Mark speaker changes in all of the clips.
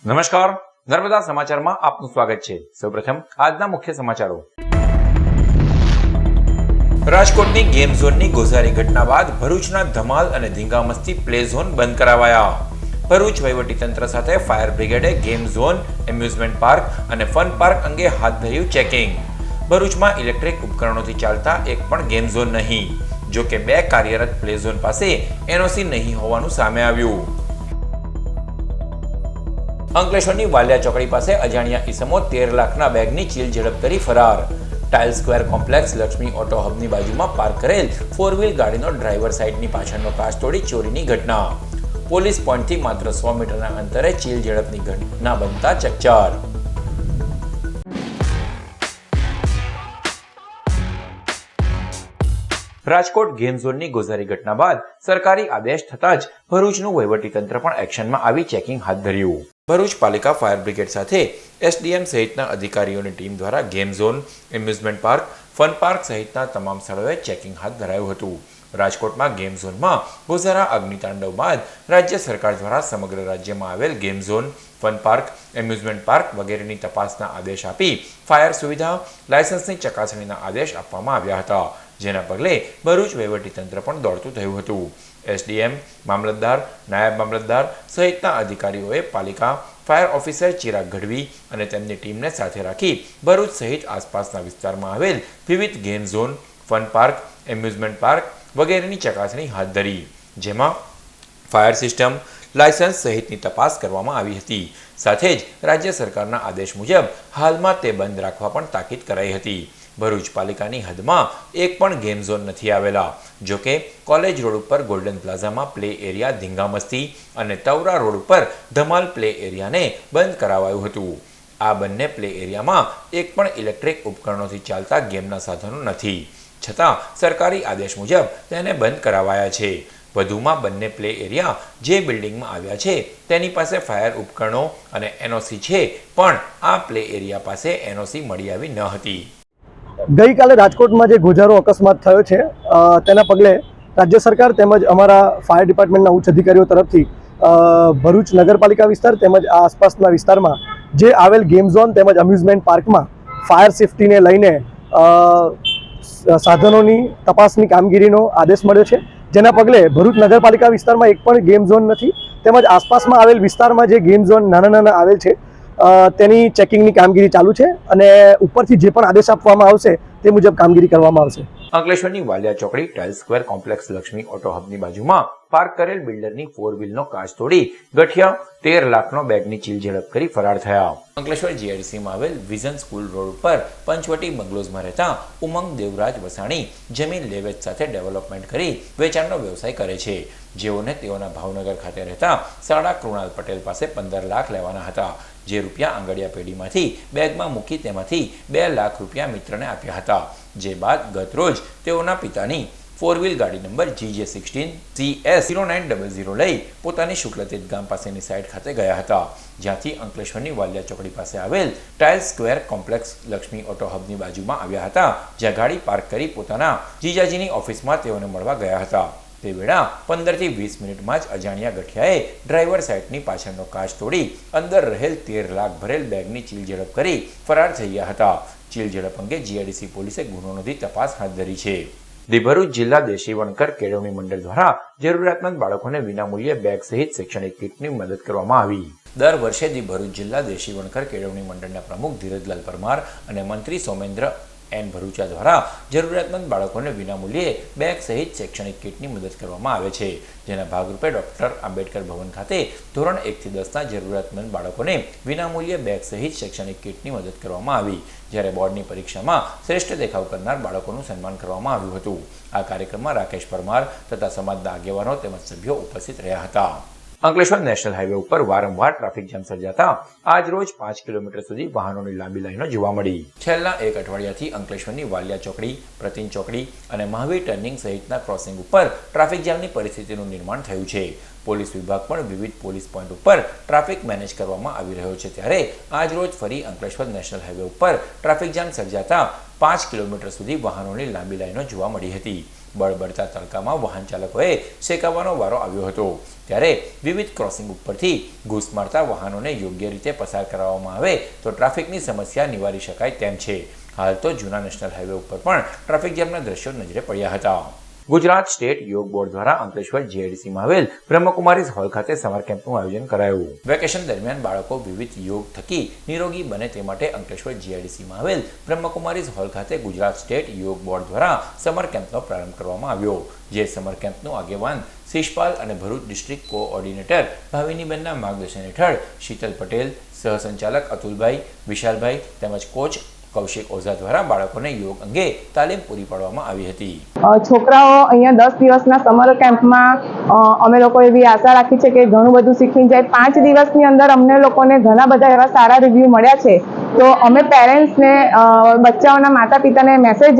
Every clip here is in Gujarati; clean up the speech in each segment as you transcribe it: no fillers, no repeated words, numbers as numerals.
Speaker 1: નમસ્કાર, નર્મદા સમાચારમાં આપનું સ્વાગત છે। સૌપ્રથમ આજના મુખ્ય સમાચારો। રાજકોટની ગેમ ઝોનની ગોઝારી ઘટના બાદ ભરૂચના ધમાલ અને ધીંગામસ્તી પ્લે ઝોન બંધ કરાવાયા। ભરૂચ વહીવટીતંત્ર સાથે ફાયર બ્રિગેડે ગેમ ઝોન, એમ્યુઝમેન્ટ પાર્ક અને ફન પાર્ક અંગે હાથ ધર્યું ચેકિંગ। ભરૂચમાં ઇલેક્ટ્રિક ઉપકરણોથી ચાલતા એક પણ ગેમ ઝોન નહીં, જો કે 2 કાર્યરત પ્લે ઝોન પાસે એનઓસી નહીં હોવાનું સામે આવ્યું। અંકલેશ્વરની વાલિયા ચોકડી પાસે અજાણ્યા ઈસમો 13 લાખના બેગની ચીલ ઝડપ કરી ફરાર। Tile square complex Laxmi auto હબની બાજુમાં પાર્ક કરેલ 4 વ્હીલ ગાડીનો ડ્રાઈવર સાઈડની પાછળનો કાચ તોડી ચોરીની ઘટના। પોલીસ પોઈન્ટથી માત્ર 100 મીટરના અંતરે ચીલ ઝડપની ઘટના બનતા ચકચાર। રાજકોટ ગેમ ઝોનની ગોઝારી ઘટના બાદ સરકારી આદેશ થતાં જ ભરૂચનું વહીવટીતંત્ર પણ એક્શનમાં આવી ચેકિંગ હાથ ધર્યું। ભરૂચ પાલિકા ફાયર બ્રિગેડ સાથે એસડીએમ સહિતના અધિકારીઓની ટીમ દ્વારા game zone, amusement park, fun park સહિતના તમામ સ્થળોએ ચેકિંગ હાથ ધરાયું હતું। રાજકોટમાં ગેમ ઝોનમાં ગોઝારા અગ્નિતાંડવ બાદ રાજ્ય સરકાર દ્વારા સમગ્ર રાજ્યમાં આવેલ game zone, fun park, amusement park વગેરેની તપાસના આદેશ આપી ફાયર સુવિધા, લાયસન્સની ચકાસણીના આદેશ આપવામાં આવ્યા હતા, જેના પગલે ભરૂચ વહીવટીતંત્ર પણ દોડતું થયું હતું। એસડીએમ, મામલતદાર, નાયબ મામલતદાર સહિતના અધિકારીઓએ પાલિકા ફાયર ઓફિસર ચિરાગ ગઢવી અને તેમની ટીમને સાથે રાખી ભરૂચ સહિત આસપાસના વિસ્તારમાં આવેલ વિવિધ game zone, fun park, amusement park વગેરેની ચકાસણી હાથ ધરી, જેમાં ફાયર સિસ્ટમ, લાયસન્સ સહિતની તપાસ કરવામાં આવી હતી। સાથે જ રાજ્ય સરકારના આદેશ મુજબ હાલમાં તે બંધ રાખવા પણ તાકીદ કરાઈ હતી। ભરૂચ પાલિકાની હદમાં એક પણ ગેમ ઝોન નથી આવેલા, જો કે કોલેજ રોડ ઉપર ગોલ્ડન પ્લાઝામાં પ્લે એરિયા ધીંગામસ્તી અને તવરા રોડ ઉપર ધમાલ પ્લે એરિયાને બંધ કરાવાયું હતું। આ બંને પ્લે એરિયામાં એક પણ ઇલેક્ટ્રિક ઉપકરણોથી ચાલતા ગેમના સાધનો નથી, છતાં સરકારી આદેશ મુજબ તેને બંધ કરાવાયા છે। વધુમાં બંને પ્લે એરિયા જે બિલ્ડિંગમાં આવ્યા છે તેની પાસે ફાયર ઉપકરણો અને એનઓસી છે, પણ આ પ્લે એરિયા પાસે એનઓસી મળી આવી ન હતી।
Speaker 2: ગઈકાલે રાજકોટમાં જે ગોઝારો અકસ્માત થયો છે તેના પગલે રાજ્ય સરકાર તેમજ અમારા ફાયર ડિપાર્ટમેન્ટના ઉચ્ચ અધિકારીઓ તરફથી ભરૂચ નગરપાલિકા વિસ્તાર તેમજ આસપાસના વિસ્તારમાં જે આવેલ ગેમ ઝોન તેમજ અમ્યુઝમેન્ટ પાર્કમાં ફાયર સેફટીને લઈને સાધનોની તપાસની કામગીરીનો આદેશ મળ્યો છે, જેના પગલે ભરૂચ નગરપાલિકા વિસ્તારમાં એક પણ ગેમ ઝોન નથી, તેમજ આસપાસમાં આવેલ વિસ્તારમાં જે ગેમ ઝોન નાના આવેલ છે તેની ચેકિંગની કામગીરી ચાલુ છે અને ઉપરથી જે પણ આદેશ આપવામાં આવશે તે મુજબ કામગીરી કરવામાં આવશે।
Speaker 1: અંકલેશ્વરની વાલિયા ચોકડી tile square complex Laxmi auto હબની બાજુમાં પાર્ક કરેલ બિલ્ડરની 4 વ્હીલનો કાચ તોડી ગઠિયા 13 લાખનો બેગની ચીલ ઝડપ કરી ફરાર થયા। અંકલેશ્વર જીઆઈડીસીમાં આવેલ વિઝન સ્કૂલ રોડ ઉપર પંચવટી બંગલોઝમાં રહેતા ઉમંગ દેવરાજ વસાણી જમીન લેવેચ સાથે ડેવલપમેન્ટ કરી વેચાણનો વ્યવસાય કરે છે, જેઓને તેઓના ભાવનગર ખાતે રહેતા સાડા કૃણાલ પટેલ પાસે 15 લાખ લેવાના હતા, જે રૂપિયા આંગળીયા પેઢીમાંથી બેગમાં મૂકી તેમાંથી 2 લાખ રૂપિયા મિત્રને આપ્યા હતા, જે બાદ ગત રોજ તેઓના પિતાની 4 વ્હીલ ગાડી નંબર GJ16 CS0900 લઈ પોતાની શુક્લતીર્થ ગામ પાસેની સાઇટ ખાતે ગયા હતા, જ્યાંથી અંકલેશ્વરની વાલિયા ચોકડી પાસે આવેલ tile square complex Laxmi auto હબની બાજુમાં આવ્યા હતા, જ્યાં ગાડી પાર્ક કરી પોતાના જીજાજીની ઓફિસમાં તેઓને મળવા ગયા હતા। તે વેળા 15 થી 20 મિનિટમાં જ અજાણ્યા ગઠિયાએ ડ્રાઈવર સાઈડની પાછળનો કાચ તોડી અંદર રહેલ 13 લાખ ભરેલ બેગની ચીલ ઝડપ કરી ફરાર થઈ ગયા હતા। ચીલ ઝડપ અંગે જીઆઈડીસી પોલીસે ગુનો નોંધી તપાસ હાથ ધરી છે। ભરૂચ જિલ્લા દેશી વણકર કેળવણી મંડળ દ્વારા જરૂરિયાતમંદ બાળકોને વિનામૂલ્યે બેગ સહિત શૈક્ષણિક કીટની મદદ કરવામાં આવી। દર વર્ષે ભરૂચ જિલ્લા દેશી વણકર કેળવણી મંડળના પ્રમુખ ધીરજલાલ પરમાર અને મંત્રી સોમેન્દ્ર એન ભરૂચા દ્વારા જરૂરિયાતમંદ બાળકોને વિનામૂલ્યે બેગ સહિત શૈક્ષણિક કીટની મદદ કરવામાં આવે છે, જેના ભાગરૂપે ડોક્ટર આંબેડકર ભવન ખાતે ધોરણ 1 થી 10ના જરૂરિયાતમંદ બાળકોને વિનામૂલ્યે બેગ સહિત શૈક્ષણિક કીટની મદદ કરવામાં આવી, જ્યારે બોર્ડની પરીક્ષામાં શ્રેષ્ઠ દેખાવ કરનાર બાળકોનું સન્માન કરવામાં આવ્યું હતું। આ કાર્યક્રમમાં રાકેશ પરમાર તથા સમાજના આગેવાનો તેમજ સભ્યો ઉપસ્થિત રહ્યા હતા। અંકલેશ્વર નેશનલ હાઈવે ઉપર વારંવાર ટ્રાફિક જામ સર્જાતા આજ રોજ 5 કિલોમીટર સુધી વાહનોની લાંબી લાઈનો જોવા મળી। છેલ્લા એક અઠવાડિયાથી અંકલેશ્વરની વાલિયા ચોકડી, પ્રતિન ચોકડી અને મહાવીર ટર્નિંગ સહિતના ક્રોસિંગ ઉપર ટ્રાફિક જામની પરિસ્થિતિનું નિર્માણ થયું છે। પોલીસ વિભાગ પણ વિવિધ પોલીસ પોઈન્ટ ઉપર ટ્રાફિક મેનેજ કરવામાં આવી રહ્યો છે, ત્યારે આજ રોજ ફરી અંકલેશ્વર નેશનલ હાઈવે ઉપર ટ્રાફિક જામ સર્જાતા 5 કિલોમીટર સુધી વાહનોની લાંબી લાઈનો જોવા મળી હતી। બળબડતા તડકામાં વાહન ચાલકોએ શેકાવાનો વારો આવ્યો હતો, ત્યારે વિવિધ ક્રોસિંગ ઉપરથી ઘૂસ મારતા વાહનોને યોગ્ય રીતે પસાર કરાવવામાં આવે તો ટ્રાફિકની સમસ્યા નિવારી શકાય તેમ છે. હાલ તો જૂના નેશનલ હાઈવે ઉપર પણ ટ્રાફિક જામના દ્રશ્યો નજરે પડ્યા હતા. ગુજરાત સ્ટેટ યોગ બોર્ડ દ્વારા અંકલેશ્વર જીઆઈડીસીમાં આવેલ બ્રહ્મકુમારીઝ હોલ ખાતે સમર કેમ્પનું આયોજન કરાયું. વેકેશન દરમિયાન બાળકો વિવિધ યોગ થકી નિરોગી બને તે માટે અંકલેશ્વર જીઆઈડીસીમાં આવેલ બ્રહ્મકુમારીઝ હોલ ખાતે ગુજરાત સ્ટેટ યોગ બોર્ડ દ્વારા સમર કેમ્પનો પ્રારંભ કરવામાં આવ્યો, જે સમર કેમ્પનું આગેવાન શિષપાલ અને ભરૂચ ડિસ્ટ્રિક્ટ કોઓર્ડિનેટર ભાવિનીબેનના માર્ગદર્શન હેઠળ શીતલ પટેલ, સહસંચાલક અતુલભાઈ, વિશાલભાઈ તેમજ કોચ કૌશિક ઓઝા દ્વારા બાળકોને યોગ અંગે તાલીમ પૂરી પાડવામાં આવી હતી.
Speaker 3: છોકરાઓ અહીંયા 10 દિવસના સમર કેમ્પમાં અમે લોકો એવી આશા રાખી છે કે ઘણું બધું શીખી જાય. 5 દિવસની અંદર અમને લોકોને ઘણા બધા એવા સારા રિવ્યૂ મળ્યા છે. તો અમે પેરેન્ટ્સને બચ્ચાઓના માતા પિતાને મેસેજ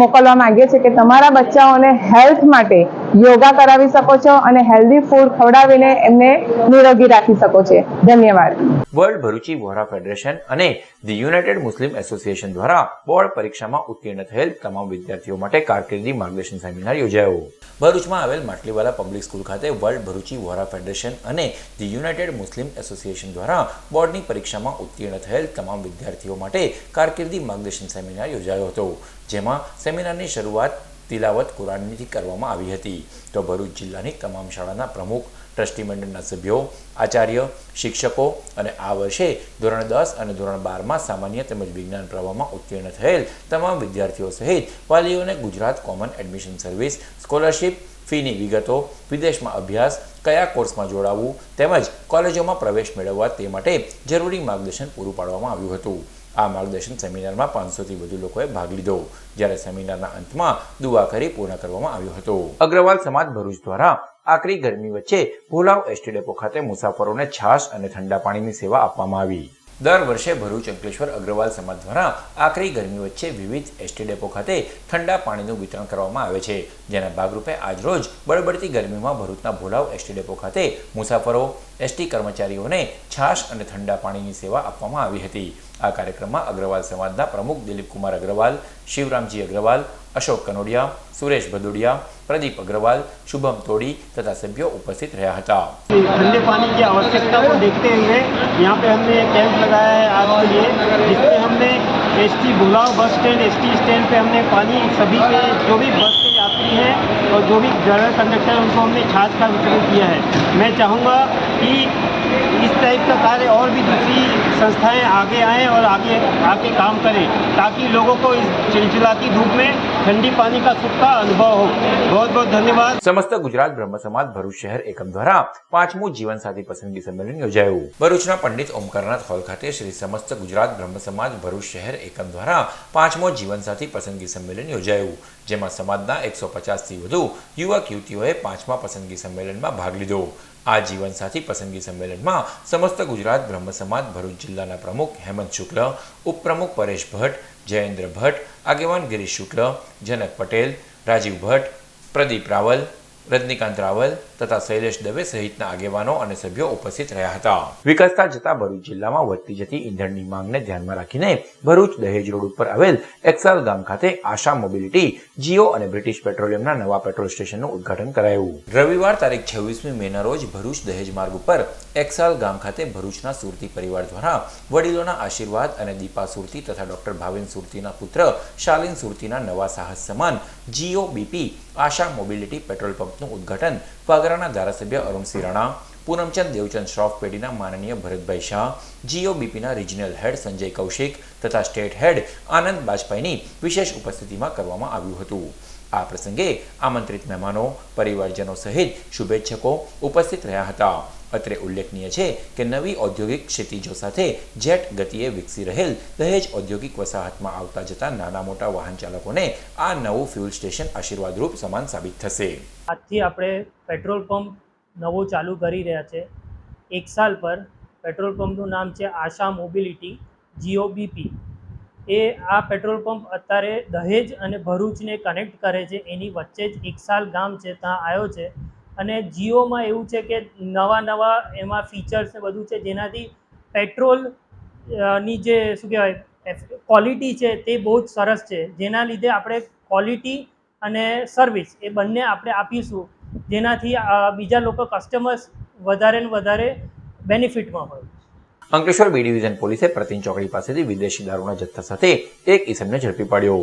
Speaker 3: મોકલવા માંગીએ છીએ કે તમારા બચ્ચાઓને હેલ્થ માટે યોગા કરાવી શકો છો અને હેલ્ધી ફૂડ ખવડાવીને એમને નિરોગી રાખી શકો છો. ધન્યવાદ.
Speaker 1: વર્લ્ડ ભરૂચી વોહરા ફેડરેશન અને ધી યુનાઇટેડ મુસ્લિમ એસોસિએશન દ્વારા બોર્ડ પરીક્ષામાં ઉત્તીર્ણ થયેલ તમામ વિદ્યાર્થીઓ માટે કારકિર્દી માર્ગદર્શન સેમિનાર યોજાયો. ભરૂચમાં આવેલ માટલીવાલા પબ્લિક સ્કૂલ ખાતે વર્લ્ડ ભરૂચી વોહરા ફેડરેશન અને ધી યુનાઇટેડ મુસ્લિમ એસોસિએશન દ્વારા બોર્ડની પરીક્ષામાં ઉત્તીર્ણ થયેલ તમામ વિદ્યાર્થીઓ માટે કારકિર્દી માર્ગદર્શન સેમિનાર યોજાયો હતો, જેમાં સેમિનારની શરૂઆત તિલાવત કુરાનથી કરવામાં આવી હતી. તો ભરૂચ જિલ્લાની તમામ શાળાના પ્રમુખ, ટ્રસ્ટી મંડળના સભ્યો, આચાર્ય, શિક્ષકો અને આ વર્ષે ધોરણ 10 અને ધોરણ 12માં સામાન્ય તેમજ વિજ્ઞાન પ્રવાહમાં ઉત્તીર્ણ થયેલ તમામ વિદ્યાર્થીઓ સહિત વાલીઓને Gujarat common admission service, scholarship, ફીની વિગતો, વિદેશમાં અભ્યાસ, કયા કોર્સમાં જોડાવવું તેમજ કોલેજોમાં પ્રવેશ મેળવવા તે માટે જરૂરી માર્ગદર્શન પૂરું પાડવામાં આવ્યું હતું. આ માર્ગદર્શન સેમિનારમાં 500થી વધુ લોકોએ ભાગ લીધો, જ્યારે સેમિનારના અંતમાં દુઆ કરી પૂર્ણ કરવામાં આવ્યો હતો. અગ્રવાલ સમાજ ભરૂચ દ્વારા આકરી ગરમી વચ્ચે ભોલાવ એસટી ડેપો ખાતે મુસાફરોને છાશ અને ઠંડા પાણીની સેવા આપવામાં આવી. દર વર્ષે ભરૂચ અંકલેશ્વર અગ્રવાલ સમાજ દ્વારા આકરી ગરમી વચ્ચે વિવિધ એસટી ડેપો ખાતે ઠંડા પાણીનું વિતરણ કરવામાં આવે છે, જેના ભાગરૂપે આજરોજ બળબડતી ગરમીમાં ભરૂચના ભોલાવ એસટી ડેપો ખાતે મુસાફરો, એસટી કર્મચારીઓને છાશ અને ઠંડા પાણીની સેવા આપવામાં આવી હતી. આ કાર્યક્રમમાં અગ્રવાલ સમાજના પ્રમુખ દિલીપકુમાર અગ્રવાલ, શિવરામજી અગ્રવાલ, અશોક કનોડિયા, સુરેશ ભદોડિયા, प्रदीप अग्रवाल, शुभम तोड़ी तथा सभ्यों उपस्थित रहा था.
Speaker 4: ठंडे पानी की आवश्यकता को देखते हुए यहाँ पे हमने कैंप लगाया है आज के लिए, जिसमें हमने ST भुलाव bus stand, ST stand पे हमने पानी सभी के जो भी बस के यात्री हैं और जो भी ड्राइवर कंडक्टर हैं उनको हमने छाछ का वितरण किया है. मैं चाहूँगा कि इस टाइप का कार्य और भी दूसरी संस्थाएं आगे आएँ और आगे काम करें, ताकि लोगों को इस चिलचिलाती धूप में ठंडी पानी का सुख का अनुभव हो. बहुत बहुत धन्यवाद.
Speaker 1: समस्त गुजरात ब्रह्म समाज भरूच शहर एकम द्वारा 5मुं जीवन साथी पसंदगी सम्मेलन योजाયું. ભરૂચના પંડિત ઓમકારનાથ હોલ ખાતે શ્રી સમસ્ત ગુજરાત બ્રહ્મ સમાજ ભરૂચ શહેર એકમ દ્વારા 5મો જીવન સાથી પસંદગી સંમેલન યોજાયું, જેમાં સમાજના 150થી વધુ યુવક યુવતીઓએ 5મા પસંદગી સંમેલનમાં ભાગ લીધો. આ જીવન સાથી પસંદગી સંમેલનમાં સમસ્ત ગુજરાત બ્રહ્મ સમાજ ભરૂચ જિલ્લાના પ્રમુખ હેમંત શુક્લ, ઉપપ્રમુખ પરેશ ભટ્ટ, જયેન્દ્ર ભટ્ટ, આગેવાન ગિરીશ શુક્લ, જનક પટેલ, રાજીવ ભટ્ટ, પ્રદીપ રાવલ, રજનીકાંત રાવલ તથા શૈલેષ દવે સહિતના આગેવાનો અને સભ્યો ઉપસ્થિત રહ્યા હતા. વિકસતા જતા ભરૂચ જિલ્લામાં વધતી જતી ઈંધણની માંગને ધ્યાનમાં રાખીને ભરૂચ દહેજ રોડ ઉપર આવેલ એક્સાલ ગામ ખાતે આશા મોબિલિટી, જીઓ અને બ્રિટિશ પેટ્રોલિયમના નવા પેટ્રોલ સ્ટેશનનું ઉદ્ઘાટન કરાયું. રવિવાર તારીખ 26મી મેના રોજ ભરૂચ દહેજ માર્ગ ઉપર એક્સાલ ગામ ખાતે ભરૂચના સુરતી પરિવાર દ્વારા વડીલોના આશીર્વાદ અને દીપા સુરતી તથા ડોક્ટર ભાવિન સુરતીના પુત્ર શાલિન સુરતીના નવા સાહસ સમાન જીઓ બીપી આશા મોબિલિટી પેટ્રોલ પંપનું ઉદ્ઘાટન વાગરાના ધારાસભ્ય અરુણસિંહ રાણા, પૂનમચંદ દેવચંદ શ્રોફ પેઢીના માનનીય ભરતભાઈ શાહ, જીઓબીપીના રિજનલ હેડ સંજય કૌશિક તથા સ્ટેટ હેડ આનંદ બાજપાઈની વિશેષ ઉપસ્થિતિમાં કરવામાં આવ્યું હતું. આ પ્રસંગે આમંત્રિત મહેમાનો, પરિવારજનો સહિત શુભેચ્છકો ઉપસ્થિત રહ્યા હતા. અત્રે ઉલ્લેખનીય છે કે નવી ઔદ્યોગિક ક્ષિતિજો સાથે જેટ ગતિએ વિકસી રહેલ દહેજ ઔદ્યોગિક વસાહતમાં આવતા જતા નાના મોટા વાહન ચાલકોને આ નવું ફ્યુલ સ્ટેશન આશીર્વાદરૂપ સમાન સાબિત થશે.
Speaker 5: આજથી આપણે પેટ્રોલ પંપ નવો ચાલુ કરી રહ્યા છે. 1 સાલ પર પેટ્રોલ પંપનું નામ છે આશા મોબિલિટી જીઓબીપી. એ આ પેટ્રોલ પંપ અત્યારે દહેજ અને ભરૂચને કનેક્ટ કરે છે. એની વચ્ચે જ એક્સાલ ગામ છે, ત્યાં આવ્યો છે. અને જીઓમાં એવું છે કે નવા એમાં ફીચર્સ ને બધું છે, જેનાથી પેટ્રોલની જે શું કહેવાય ક્વોલિટી છે તે બહુ જ સરસ છે, જેના લીધે આપણે ક્વોલિટી અને સર્વિસ એ બંને આપણે આપીશું, જેનાથી બીજા લોકો કસ્ટમર્સ વધારે ને વધારે બેનિફિટમાં હોય.
Speaker 1: અંકલેશ્વર બી ડિવિઝન પોલીસે પ્રતિન ચોકડી પાસેથી વિદેશી દારૂના જથ્થા સાથે એક ઈસમને ઝડપી પાડ્યો.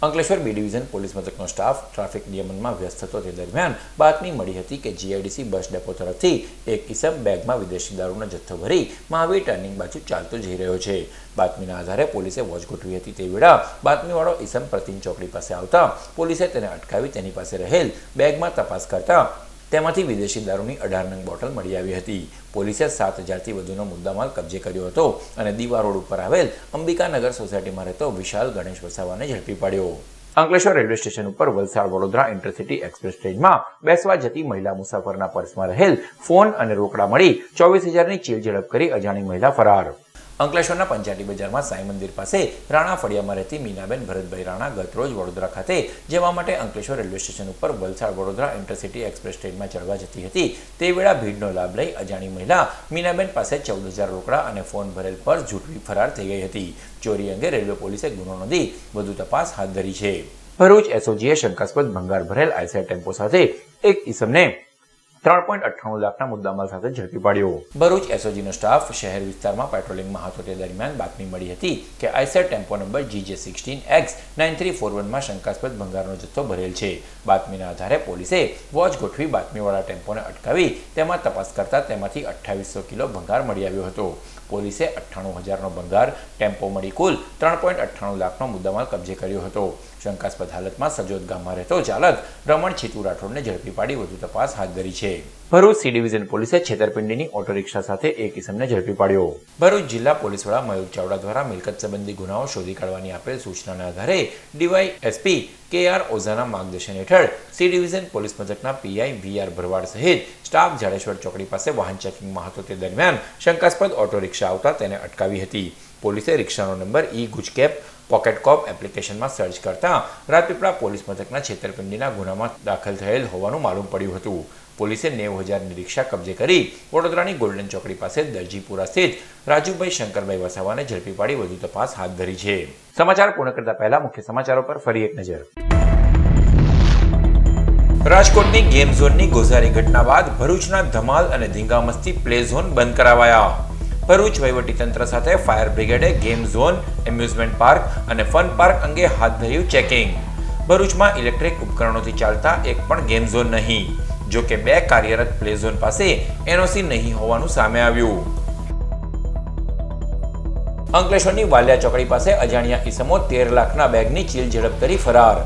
Speaker 1: અંકલેશ્વર બી ડિવિઝન પોલીસ મથકનો સ્ટાફ ટ્રાફિક નિયમનમાં વ્યસ્ત હતો તે દરમિયાન બાતમી મળી હતી કે જીઆઈડીસી બસ ડેપો તરફથી એક ઈસમ બેગમાં વિદેશી દારૂનો જથ્થો ભરી મહાવીર ટર્નિંગ બાજુ ચાલતો જઈ રહ્યો છે. બાતમીના આધારે પોલીસે વોચ ગોઠવી હતી. તે વેળા બાતમીવાળો ઈસમ પ્રતિન ચોકડી પાસે આવતા પોલીસે તેને અટકાવી તેની પાસે રહેલ બેગમાં તપાસ કરતા તેમાંથી વિદેશી દારૂની 18 નંગ બોટલ મળી આવી હતી. પોલીસે 7,000થી વધુનો મુદ્દામાલ કબજે કર્યો હતો અને દીવા રોડ ઉપર આવેલ અંબિકાનગર સોસાયટીમાં રહેતો વિશાલ ગણેશ વસાવાને ઝડપી પાડ્યો. અંકલેશ્વર રેલવે સ્ટેશન ઉપર વલસાડ વડોદરા ઇન્ટરસિટી એક્સપ્રેસ ટ્રેનમાં બેસવા જતી મહિલા મુસાફરના પર્સમાં રહેલ ફોન અને રોકડા મળી 24,000ની ચીલ ઝડપ કરી અજાણી મહિલા ફરાર. અંકલેશ્વરના પંચાયતી બજારમાં સાંઈ મંદિર પાસે રાણા ફળિયામાં રહેતી મીનાબેન ભરતભાઈ રાણા ગતરોજ વડોદરા ખાતે જવા માટે અંકલેશ્વર રેલવે સ્ટેશન ઉપર વલસાડ વડોદરા ઇન્ટરસિટી એક્સપ્રેસ ટ્રેનમાં ચડવા જતી હતી. તે વેળા ભીડનો લાભ લઈ અજાણી મહિલા મીનાબેન પાસે 14,000 રોકડા અને ફોન ભરેલ પર્સ ઝૂંટવી ફરાર થઈ ગઈ હતી. ચોરી અંગે રેલવે પોલીસે ગુનો નોંધી વધુ તપાસ હાથ ધરી છે. ભરૂચ એસઓજીએ શંકાસ્પદ ભંગાર ભરેલ આઈસર ટેમ્પો સાથે એક ઈસમને 3.98 લાખના મુદ્દામાલ સાથે ઝડપી પાડ્યો. ભરૂચ એસઓજીનો સ્ટાફ શહેર વિસ્તારમાં પેટ્રોલિંગમાં હતો તે દરમિયાન બાતમી મળી હતી કે આઈસર ટેમ્પો નંબર GJ16X9341માં શંકાસ્પદ ભંગારનો જથ્થો ભરેલ છે. બાતમીના આધારે પોલીસે વોચ ગોઠવી બાતમીવાળા ટેમ્પોને અટકાવી તેમાં તપાસ કરતા તેમાંથી 2800 કિલો ભંગાર મળી આવ્યો હતો. પોલીસે 98,000નો ભંગાર, ટેમ્પો મળી કુલ 3.98 લાખનો મુદ્દામાલ કબજે કર્યો હતો. શંકાસ્પદ હાલતમાં સજોદ ગામમાં રહેતો ચાલક રમણ છીતુ રાઠોડને ઝડપી પાડી વધુ તપાસ હાથ ધરી છે. ભરૂચ સી ડિવિઝન પોલીસે છેતરપિંડીની ઓટો રિક્ષા સાથે એક ઈસમને ઝડપી પાડ્યો. ભરૂચ જિલ્લા પોલીસ વડા મયુર ચાવડા દ્વારા મિલકત સંબંધી ગુનાઓ શોધી કાઢવાની આપેલ સૂચનાના આધારે ડીવાયએસપી KR ઓઝાના માર્ગદર્શન હેઠળ સી ડિવિઝન પોલીસ મથકના પીઆઈ VR ભરવાડ સહિત સ્ટાફ જાડેશ્વર ચોકડી પાસે વાહન ચેકિંગમાં હતો તે દરમિયાન શંકાસ્પદ ઓટો રિક્ષા આવતા તેને અટકાવી હતી. પોલીસે રિક્ષાનો નંબર ગુજકેપ પોકેટ કોપ એપ્લિકેશનમાં સર્ચ કરતા રાજપીપળા પોલીસ મથકના છેતરપિંડીના ગુનામાં દાખલ થયેલ હોવાનું માલુમ પડ્યું હતું. પોલીસે 90,000ની રિક્ષા કબજે કરી વડોદરાની ગોલ્ડન ચોકડી પાસે દરજીપુરા સ્થિત રાજુભાઈ શંકરભાઈ વસાવાને ઝડપી પાડી વધુ તપાસ હાથ ધરી છે. સમાચાર પૂર્ણ કરતા પહેલા મુખ્ય સમાચારો પર ફરી એક નજર. રાજકોટની ગેમ ઝોનની ગોઝારી ઘટના બાદ ભરૂચના ધમાલ અને ધીંગામસ્તી પ્લે ઝોન બંધ કરાવાયા. ભરૂચ વહીવટીતંત્ર સાથે ફાયર બ્રિગેડે ગેમ ઝોન, એમ્યુઝમેન્ટ પાર્ક અને ફન પાર્ક અંગે હાથ ધર્યું ચેકિંગ. ભરૂચમાં ઇલેક્ટ્રિક ઉપકરણોથી ચાલતા એક પણ ગેમ ઝોન નહીં. જો કે 2 કાર્યરત પ્લે ઝોન પાસે એનઓસી નહીં હોવાનું સામે આવ્યું. અંકલેશ્વરની વાલિયા ચોકડી પાસે અજાણ્યા ઈસમો 13 લાખના બેગની ચીલ ઝડપ કરી ફરાર.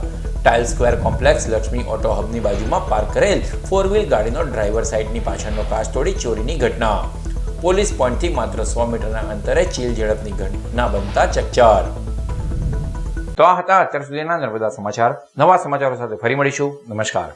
Speaker 1: Tile square complex Laxmi auto હબની બાજુમાં પાર્ક કરેલ 4 વ્હીલ ગાડીનો ડ્રાઈવર સાઈડની પાછળનો કાચ તોડી ચોરીની ઘટના. પોલીસ પોઈન્ટથી માત્ર 100 મીટરના અંતરે ચીલ ઝડપની ઘટના બનતા ચકચાર. તો આ હતા અત્યાર સુધીના નર્મદા સમાચાર. નવા સમાચારો સાથે ફરી મળીશું. નમસ્કાર.